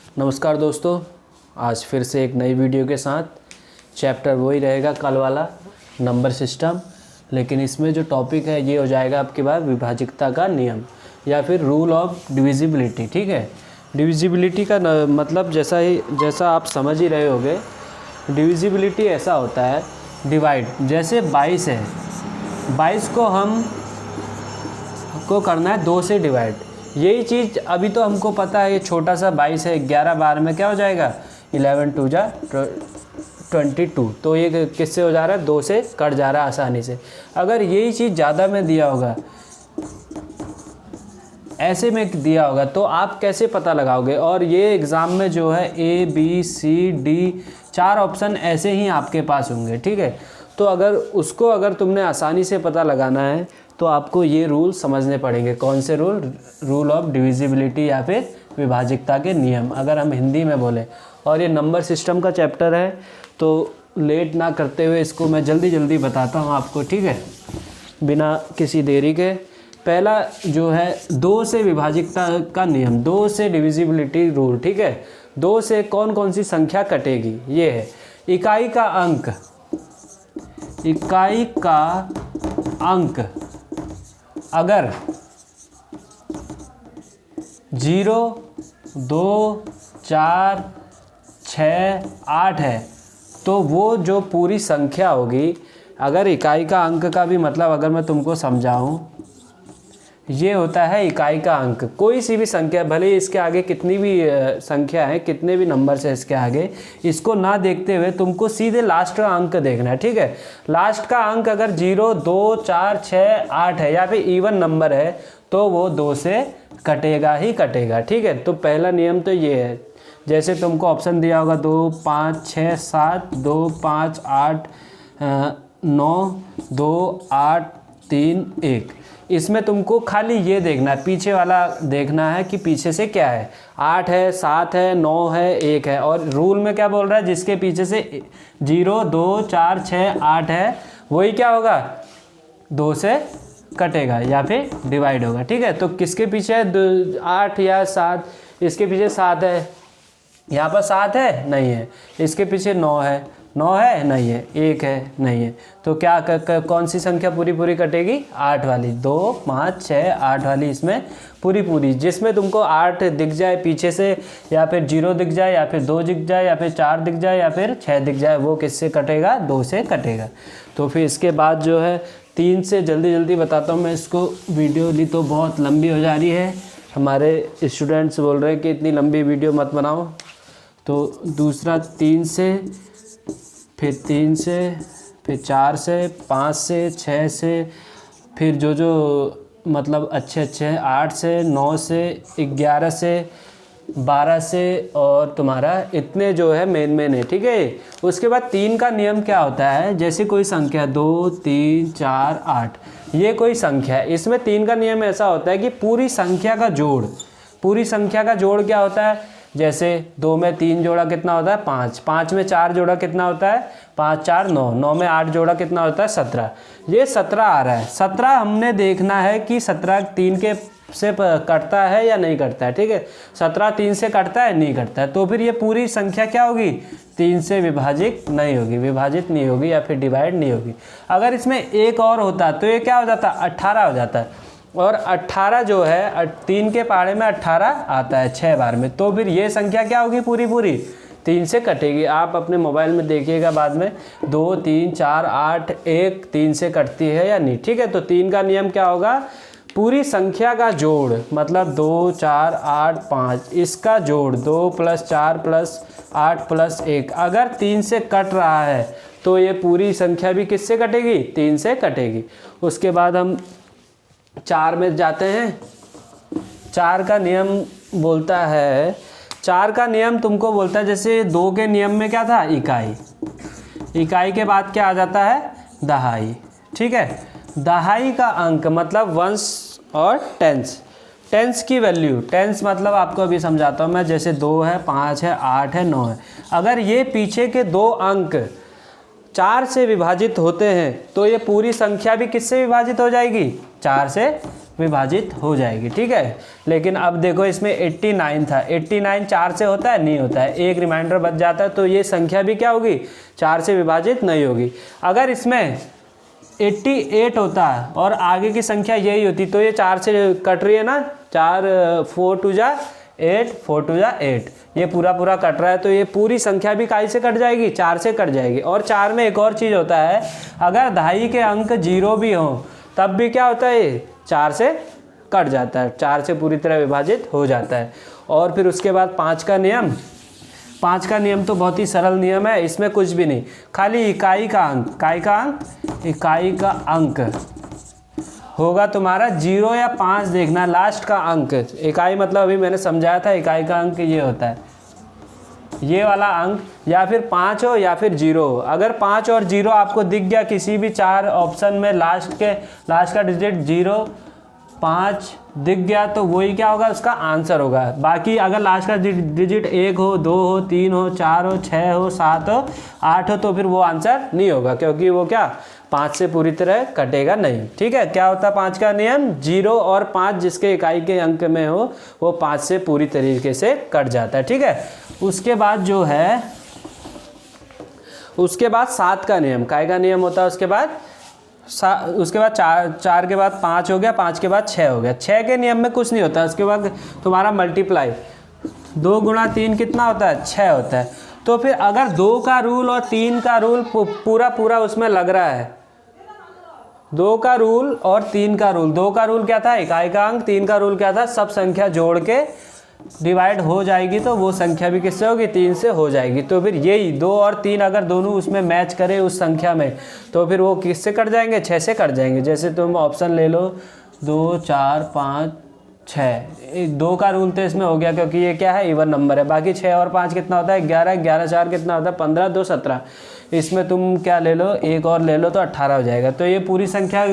नमस्कार दोस्तों, आज फिर से एक नई वीडियो के साथ। चैप्टर वही रहेगा कल वाला, नंबर सिस्टम, लेकिन इसमें जो टॉपिक है ये हो जाएगा आपके पास विभाजकता का नियम या फिर रूल ऑफ डिविजिबिलिटी। ठीक है, डिविजिबिलिटी का मतलब जैसा आप समझ ही रहे होगे, डिविजिबिलिटी ऐसा होता है डिवाइड। जैसे 22 है, 22 को करना है 2 से डिवाइड। यही चीज़ अभी तो हमको पता है, ये छोटा सा 22 है, 11 बार में क्या हो जाएगा 11 2 जा 22। तो ये किससे हो जा रहा है, 2 से कट जा रहा है आसानी से। अगर यही चीज़ ज़्यादा में दिया होगा, ऐसे में दिया होगा, तो आप कैसे पता लगाओगे। और ये एग्ज़ाम में जो है A B C D 4 option ऐसे ही आपके पास होंगे। ठीक है, तो अगर तुमने आसानी से पता लगाना है तो आपको ये रूल समझने पड़ेंगे। कौन से रूल ऑफ डिविजिबिलिटी या फिर विभाजकता के नियम, अगर हम हिंदी में बोलें। और ये नंबर सिस्टम का चैप्टर है, तो लेट ना करते हुए इसको मैं जल्दी बताता हूँ आपको। ठीक है, बिना किसी देरी के। पहला जो है 2 से विभाजकता का नियम, 2 से डिविजिबिलिटी रूल। ठीक है, 2 से कौन कौन सी संख्या कटेगी, ये है इकाई का अंक अगर 0 2 4 6 8 है तो वो जो पूरी संख्या होगी, अगर इकाई का अंक का भी मतलब अगर मैं तुमको समझाऊं, ये होता है इकाई का अंक। कोई सी भी संख्या, भले इसके आगे कितनी भी संख्या है, कितने भी नंबर है इसके आगे, इसको ना देखते हुए तुमको सीधे लास्ट का अंक देखना है। ठीक है, लास्ट का अंक अगर 0 2 4 6 8 है या फिर इवन नंबर है तो वो 2 से कटेगा ही कटेगा। ठीक है, तो पहला नियम तो ये है। जैसे तुमको ऑप्शन दिया होगा 2 5 6 7 2 5 8 9 2 8 3 1, इसमें तुमको खाली ये देखना है, पीछे वाला देखना है कि पीछे से क्या है। 8 है, 7 है, 9 है, 1 है। और रूल में क्या बोल रहा है, जिसके पीछे से 0 2 4 6 8 है वही क्या होगा, 2 से कटेगा या फिर डिवाइड होगा। ठीक है, तो किसके पीछे है 8 या 7, इसके पीछे 7 है, यहाँ पर 7 है नहीं है, इसके पीछे 9 है, 9 है नहीं है, 1 है नहीं है। तो क्या कौन सी संख्या पूरी कटेगी, 8 वाली। 2 5 6 8 वाली इसमें पूरी, जिसमें तुमको 8 दिख जाए पीछे से, या फिर 0 दिख जाए, या फिर 2 दिख जाए, या फिर 4 दिख जाए, या फिर 6 दिख जाए, वो किससे कटेगा, 2 से कटेगा। तो फिर इसके बाद जो है 3 से जल्दी बताता हूँ मैं इसको। वीडियो ली तो बहुत लंबी हो जा रही है, हमारे स्टूडेंट्स बोल रहे हैं कि इतनी लंबी वीडियो मत बनाओ। तो दूसरा 3 से, फिर 3 से, फिर 4 से, 5 से, 6 से, फिर जो मतलब अच्छे हैं 8 से, 9 से, 11 से, 12 से, और तुम्हारा इतने जो है मेन है। ठीक है, उसके बाद 3 का नियम क्या होता है, जैसे कोई संख्या 2 3 4 8, ये कोई संख्या है, इसमें 3 का नियम ऐसा होता है कि पूरी संख्या का जोड़ क्या होता है। जैसे 2 में 3 जोड़ा कितना होता है 5, 5 में 4 जोड़ा कितना होता है 5 4 9, 9 में 8 जोड़ा कितना होता है 17। ये 17 आ रहा है, 17 हमने देखना है कि 17 3 के से कटता है या नहीं कटता है। ठीक है, 17 3 से कटता है नहीं कटता है, तो फिर ये पूरी संख्या क्या होगी, 3 से विभाजित नहीं होगी या फिर डिवाइड नहीं होगी। अगर इसमें एक और होता तो ये क्या हो जाता, 18 हो जाता है। और 18 जो है 3 के पहाड़े में 18 आता है 6 बार में, तो फिर ये संख्या क्या होगी, पूरी 3 से कटेगी। आप अपने मोबाइल में देखिएगा बाद में, 2 3 4 8 1 3 से कटती है या नहीं। ठीक है, तो 3 का नियम क्या होगा, पूरी संख्या का जोड़, मतलब 2 4 8 5, इसका जोड़ 2 + 4 + 8 + 1 अगर 3 से कट रहा है तो ये पूरी संख्या भी किससे कटेगी, 3 से कटेगी। उसके बाद हम 4 में जाते हैं। 4 का नियम बोलता है, 4 का नियम तुमको बोलता है, जैसे 2 के नियम में क्या था, इकाई के बाद क्या आ जाता है, दहाई। ठीक है, दहाई का अंक मतलब वंस और टेंस की वैल्यू, टेंस मतलब आपको अभी समझाता हूँ मैं। जैसे 2 है, 5 है, 8 है, 9 है, अगर ये पीछे के 2 अंक 4 से विभाजित होते हैं तो ये पूरी संख्या भी किससे विभाजित हो जाएगी, 4 से विभाजित हो जाएगी, ठीक है। लेकिन अब देखो इसमें 89 था, 89 4 से होता है, नहीं होता है, एक रिमाइंडर बच जाता है, तो ये संख्या भी क्या होगी, 4 से विभाजित नहीं होगी। अगर इसमें 88 होता है और आगे की संख्या यही होती तो ये 4 से कट रही है ना, 4 4 2 जा 8, 4 2 जा 8, ये पूरा पूरा कट रहा है, तो ये पूरी संख्या भी काई से कट जाएगी, 4 से कट जाएगी। और 4 में एक और चीज़ होता है, अगर दहाई के अंक 0 भी हों तब भी क्या होता है, ये 4 से कट जाता है, 4 से पूरी तरह विभाजित हो जाता है। और फिर उसके बाद 5 का नियम, 5 का नियम तो बहुत ही सरल नियम है, इसमें कुछ भी नहीं, खाली इकाई का अंक, इकाई का अंक होगा तुम्हारा 0 या 5 देखना, लास्ट का अंक। इकाई मतलब अभी मैंने समझाया था, इकाई का अंक ये होता है, ये वाला अंक, या फिर 5 हो या फिर 0 हो। अगर 5 और 0 आपको दिख गया किसी भी 4 ऑप्शन में, लास्ट का डिजिट 0 5 दिख गया तो वही क्या होगा, उसका आंसर होगा। बाकी अगर लास्ट का डिजिट 1 हो, 2 हो, 3 हो, 4 हो, 6 हो, 7 हो, 8 हो, तो फिर वो आंसर नहीं होगा, क्योंकि वो क्या 5 से पूरी तरह कटेगा नहीं, ठीक है। क्या होता है 5 का नियम, 0 और 5 जिसके इकाई के अंक में हो वो 5 से पूरी तरीके से कट जाता है, ठीक है। उसके बाद जो है, उसके बाद 7 का नियम, काय का नियम होता है, उसके बाद 4 के बाद 5 हो गया, 5 के बाद 6 हो गया। 6 के नियम में कुछ नहीं होता, उसके बाद तुम्हारा मल्टीप्लाई, 2 गुणा 3 कितना होता है, 6 होता है। तो फिर अगर 2 का रूल और 3 का रूल पूरा उसमें लग रहा है, 2 का रूल और 3 का रूल, 2 का रूल क्या था, इकाई का अंक, 3 का रूल क्या था, सब संख्या जोड़ के डिवाइड हो जाएगी तो वो संख्या भी किससे होगी, 3 से हो जाएगी। तो फिर यही 2 और 3 अगर दोनों उसमें मैच करें उस संख्या में, तो फिर वो किससे कट जाएंगे, 6 से कट जाएंगे। जैसे तुम ऑप्शन ले लो 2 4 5 6, 2 का रूल तो इसमें हो गया क्योंकि ये क्या है, इवन नंबर है। बाकी 6 और 5 कितना होता है, 11, 11 4 कितना होता है, 15, 2 17। इसमें तुम क्या ले लो, एक और ले लो तो 18 हो जाएगा। तो ये पूरी संख्या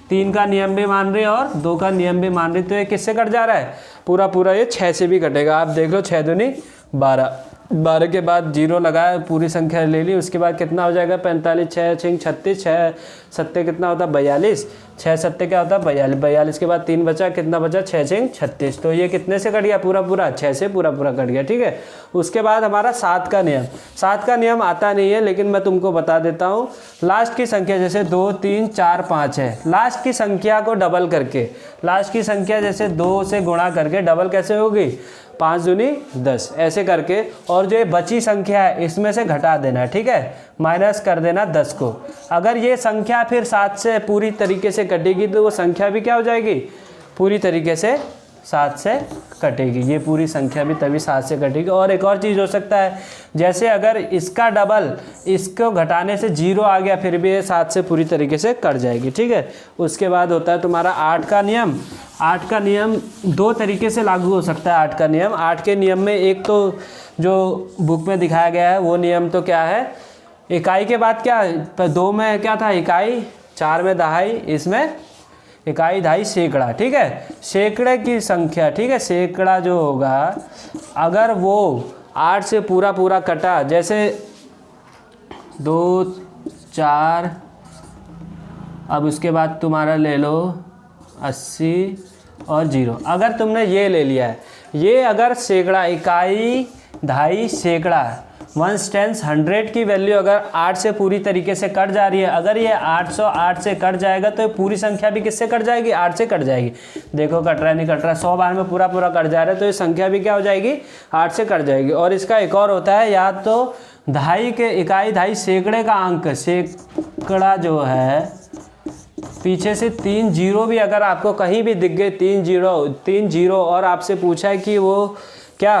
3 का नियम भी मान रही है और 2 का नियम भी मान रही, तो ये किससे कट जा रहा है, पूरा ये 6 से भी कटेगा। आप देख लो 6 दूनी 12, 12 के बाद 0 लगाया, पूरी संख्या ले ली, उसके बाद कितना हो जाएगा 45, 6 6 36, 6 7 कितना होता है 42, 6 7 क्या होता है 42, 42 के बाद 3 बचा, कितना बचा 6 6 36। तो ये कितने से कट गया, पूरा 6 से पूरा कट गया, ठीक है। उसके बाद हमारा 7 का नियम, 7 का नियम आता नहीं है लेकिन मैं तुमको बता देता हूँ। लास्ट की संख्या जैसे 2 3 4 5 है, लास्ट की संख्या को डबल करके, लास्ट की संख्या जैसे 2 से गुणा करके डबल कैसे होगी, 5 दूनी 10 ऐसे करके, और जो ये बची संख्या है इसमें से घटा देना है, ठीक है, माइनस कर देना 10 को। अगर ये संख्या फिर 7 से पूरी तरीके से कटेगी तो वो संख्या भी क्या हो जाएगी, पूरी तरीके से 7 से कटेगी, ये पूरी संख्या भी तभी 7 से कटेगी। और एक और चीज़ हो सकता है, जैसे अगर इसका डबल इसको घटाने से 0 आ गया फिर भी ये 7 से पूरी तरीके से कट जाएगी, ठीक है। उसके बाद होता है तुम्हारा 8 का नियम। 8 का नियम 2 तरीके से लागू हो सकता है। 8 का नियम, 8 के नियम में एक तो जो बुक में दिखाया गया है वो नियम तो क्या है, इकाई के बाद क्या, 2 में क्या था इकाई, 4 में दहाई, इसमें इकाई दहाई सैकड़ा, ठीक है, सैकड़े की संख्या, ठीक है, सैकड़ा जो होगा अगर वो 8 से पूरा कटा, जैसे 2 4, अब उसके बाद तुम्हारा ले लो 80 और 0, अगर तुमने ये ले लिया है, ये अगर सैकड़ा, इकाई दहाई सैकड़ा, 1 10 100 की वैल्यू अगर 8 से पूरी तरीके से कट जा रही है, अगर ये 808 से कट जाएगा तो पूरी संख्या भी किससे कट जाएगी, 8 से कट जाएगी। देखो कट रहा है नहीं कट रहा है, 100 बार में पूरा कट जा रहा है तो ये संख्या भी क्या हो जाएगी, 8 से कट जाएगी। और इसका एक और होता है, या तो दहाई के इकाई दहाई सैकड़े का अंक, सैकड़ा जो है पीछे से 3 0 भी अगर आपको कहीं भी दिख गए, 3 0 और आपसे पूछा है कि वो क्या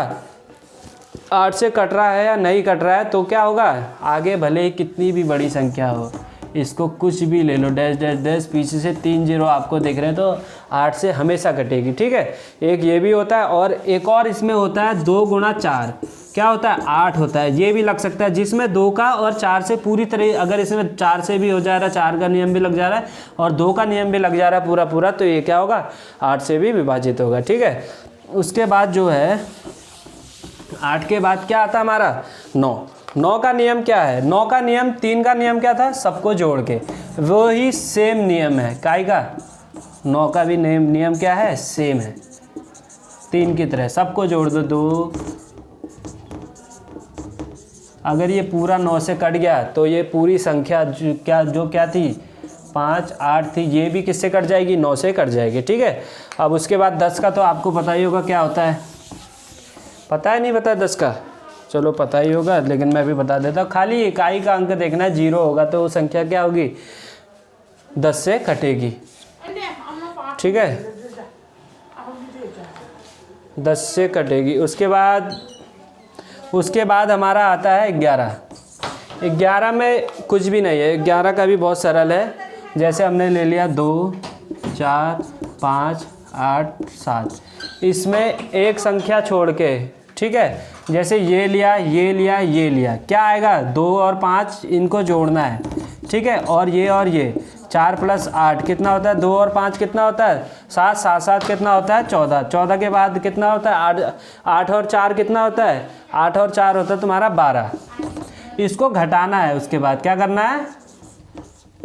8 से कट रहा है या नहीं कट रहा है, तो क्या होगा, आगे भले ही कितनी भी बड़ी संख्या हो, इसको कुछ भी ले लो, डैश डैश डैश, पीछे से 3 0 आपको दिख रहे हैं तो 8 से हमेशा कटेगी, ठीक है। एक ये भी होता है, और एक और इसमें होता है 2 गुणा 4, क्या होता है 8 होता है, ये भी लग सकता है, जिसमें 2 का और 4 से पूरी तरह, अगर इसमें 4 से भी हो जा रहा है, 4 का नियम भी लग जा रहा है और 2 का नियम भी लग जा रहा है पूरा, तो ये क्या होगा 8 से भी विभाजित होगा, ठीक है। उसके बाद जो है 8 के बाद क्या आता है हमारा 9 का नियम क्या है, 9 का नियम, 3 का नियम क्या था, सबको जोड़ के, वो ही सेम नियम है, काय का 9 का भी नियम क्या है, सेम है, 3 की तरह। सबको जोड़ दो 2। अगर ये पूरा 9 से कट गया तो ये पूरी संख्या जो क्या थी 5 8 थी, ये भी किससे कट जाएगी, 9 से कट जाएगी। ठीक है। अब उसके बाद 10 का तो आपको पता ही होगा क्या होता है, पता है नहीं पता है 10 का, चलो पता ही होगा लेकिन मैं भी बता देता हूँ। खाली इकाई का अंक देखना है, 0 होगा तो वो संख्या क्या होगी, 10 से कटेगी। ठीक है, 10 से कटेगी। उसके बाद हमारा आता है 11। 11 में कुछ भी नहीं है, 11 का भी बहुत सरल है। जैसे हमने ले लिया 2 4 5 8 7, इसमें एक संख्या छोड़ के, ठीक है, जैसे ये लिया ये लिया ये लिया, क्या आएगा 2 और 5 इनको जोड़ना है। ठीक है, और ये 4 + 8 कितना होता है, 2 और 5 कितना होता है 7, 7 7 कितना होता है 14, 14 के बाद कितना होता है 8 और 4 कितना होता है 8 और 4 होता है तुम्हारा 12। इसको घटाना है, उसके बाद क्या करना है,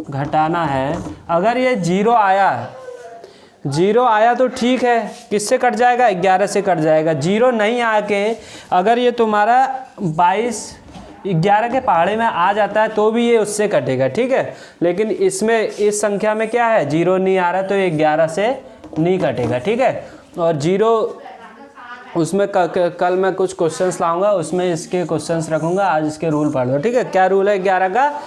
घटाना है। अगर ये 0 आया तो ठीक है, किससे कट जाएगा, 11 से कट जाएगा। 0 नहीं आके अगर ये तुम्हारा 22 11 के पहाड़े में आ जाता है तो भी ये उससे कटेगा। ठीक है, लेकिन इसमें इस संख्या में क्या है, 0 नहीं आ रहा तो ये 11 से नहीं कटेगा। ठीक है, और 0 उसमें कल मैं कुछ क्वेश्चंस लाऊंगा, उसमें इसके क्वेश्चंस रखूंगा। आज इसके रूल पढ़ लो। ठीक है, क्या रूल है 11 का,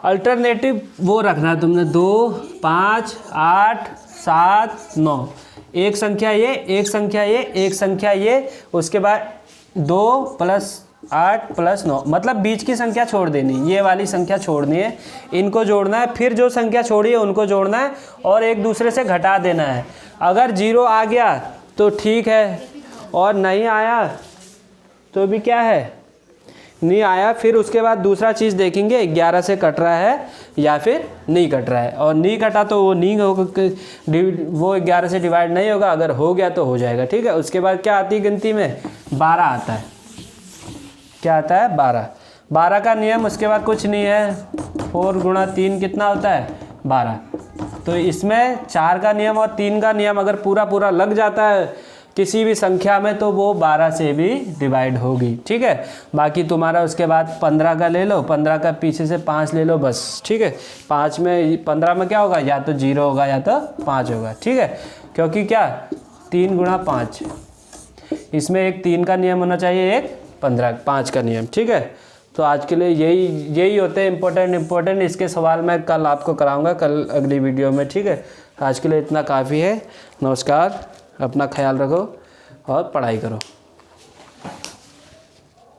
अल्टरनेटिव वो रखना है तुमने 2 5 8 7 9, एक संख्या ये एक संख्या ये एक संख्या ये, उसके बाद 2 + 8 + 9, मतलब बीच की संख्या छोड़ देनी, ये वाली संख्या छोड़नी है, इनको जोड़ना है, फिर जो संख्या छोड़ी है उनको जोड़ना है और एक दूसरे से घटा देना है। अगर 0 आ गया तो ठीक है, और नहीं आया तो भी क्या है, नहीं आया। फिर उसके बाद दूसरा चीज़ देखेंगे 11 से कट रहा है या फिर नहीं कट रहा है, और नहीं कटा तो वो नहीं होगा, वो 11 से डिवाइड नहीं होगा, अगर हो गया तो हो जाएगा। ठीक है, उसके बाद क्या आती है गिनती में, 12 आता है। क्या आता है, 12। 12 का नियम उसके बाद कुछ नहीं है, 4 × 3 कितना होता है 12। तो इसमें 4 का नियम और 3 का नियम अगर पूरा लग जाता है किसी भी संख्या में तो वो 12 से भी डिवाइड होगी। ठीक है, बाकी तुम्हारा उसके बाद 15 का ले लो, 15 का पीछे से 5 ले लो बस। ठीक है, 15 में क्या होगा, या तो 0 होगा या तो 5 होगा। ठीक है, क्योंकि क्या 3 × 5, इसमें एक 3 का नियम होना चाहिए, एक 5 का नियम। ठीक है, तो आज के लिए यही होते हैं इम्पोर्टेंट। इसके सवाल मैं कल आपको कराऊंगा, कल अगली वीडियो में। ठीक है, आज के लिए इतना काफ़ी है। नमस्कार, अपना ख्याल रखो और पढ़ाई करो।